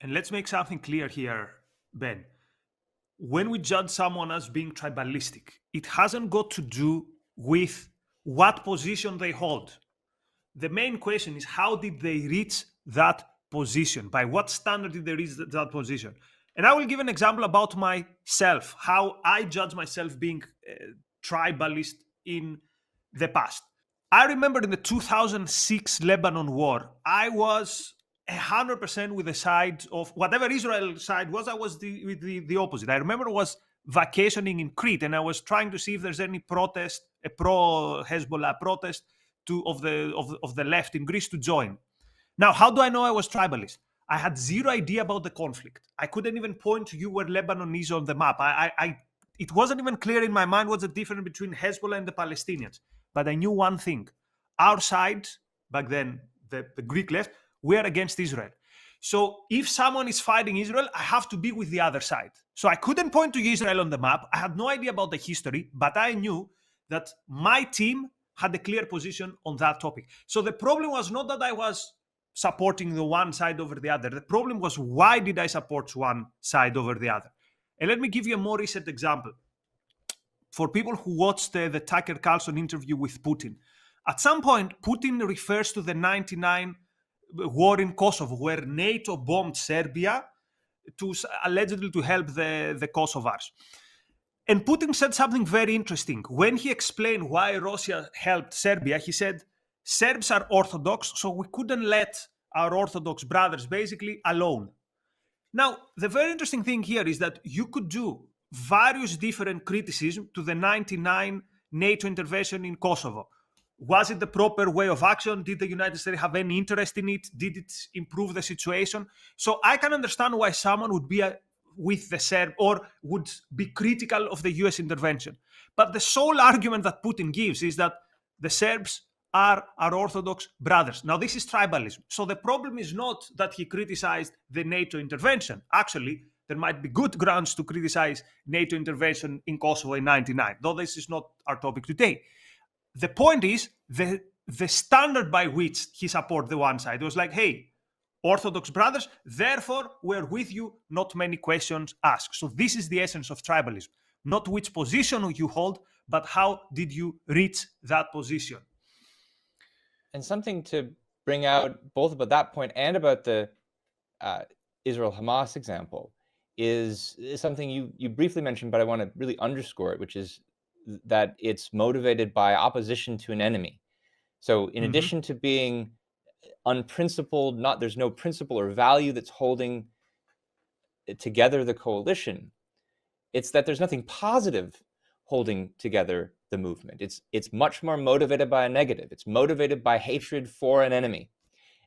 And let's make something clear here, Ben. When we judge someone as being tribalistic, it hasn't got to do with what position they hold. The main question is, how did they reach that position? By what standard did they reach that position? And I will give an example about myself, how I judge myself being tribalist in the past. I remember in the 2006 Lebanon war, I was 100% with the side of whatever Israel side was. I was with the opposite. I remember I was vacationing in Crete, and I was trying to see if there's any protest, a pro Hezbollah protest of the left in Greece to join. Now, how do I know I was tribalist? I had zero idea about the conflict. I couldn't even point to you where Lebanon is on the map. It wasn't even clear in my mind what's the difference between Hezbollah and the Palestinians. But I knew one thing. Our side, back then, the Greek left, we are against Israel. So if someone is fighting Israel, I have to be with the other side. So I couldn't point to Israel on the map. I had no idea about the history, but I knew that my team had a clear position on that topic. So the problem was not that I was supporting the one side over the other. The problem was, why did I support one side over the other? And let me give you a more recent example. For people who watched the Tucker Carlson interview with Putin, at some point, Putin refers to the 99 war in Kosovo, where NATO bombed Serbia allegedly to help the Kosovars. And Putin said something very interesting. When he explained why Russia helped Serbia, he said, Serbs are Orthodox, so we couldn't let our Orthodox brothers basically alone. Now, the very interesting thing here is that you could do various different criticisms to the 99 NATO intervention in Kosovo. Was it the proper way of action? Did the United States have any interest in it? Did it improve the situation? So I can understand why someone would be with the Serb or would be critical of the US intervention. But the sole argument that Putin gives is that the Serbs are our Orthodox brothers. Now, this is tribalism. So the problem is not that he criticized the NATO intervention. Actually, there might be good grounds to criticize NATO intervention in Kosovo in 1999, though this is not our topic today. The point is the standard by which he supported the one side. It was like, hey, Orthodox brothers, therefore we're with you, not many questions asked. So this is the essence of tribalism. Not which position you hold, but how did you reach that position? And something to bring out both about that point and about the Israel-Hamas example is something you briefly mentioned, but I want to really underscore it, which is that it's motivated by opposition to an enemy. So in addition to being unprincipled, there's no principle or value that's holding together the coalition, it's that there's nothing positive holding together the movement. It's much more motivated by a negative. It's motivated by hatred for an enemy.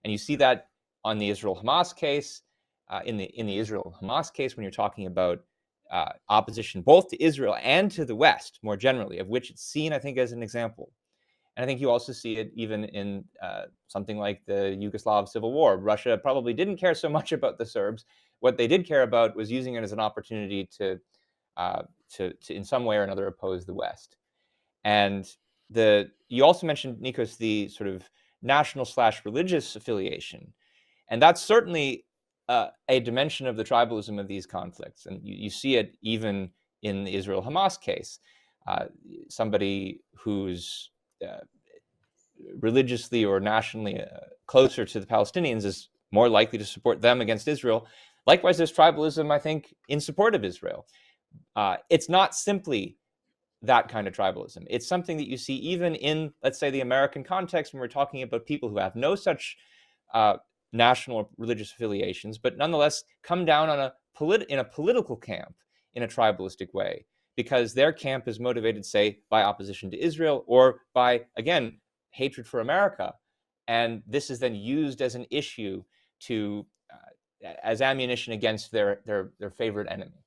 And you see that on the Israel-Hamas case, in the Israel-Hamas case, when you're talking about opposition both to Israel and to the West more generally, of which it's seen, I think, as an example. And I think you also see it even in something like the Yugoslav Civil War. Russia probably didn't care so much about the Serbs. What they did care about was using it as an opportunity to in some way or another oppose the West. And you also mentioned, Nikos, the sort of national/religious affiliation. And that's certainly a dimension of the tribalism of these conflicts. And you see it even in the Israel-Hamas case. Somebody who's religiously or nationally closer to the Palestinians is more likely to support them against Israel. Likewise, there's tribalism, I think, in support of Israel. It's not simply that kind of tribalism. It's something that you see even in, let's say, the American context, when we're talking about people who have no such national or religious affiliations, but nonetheless come down on in a political camp in a tribalistic way, because their camp is motivated, say, by opposition to Israel or by, again, hatred for America. And this is then used as an issue as ammunition against their favorite enemy.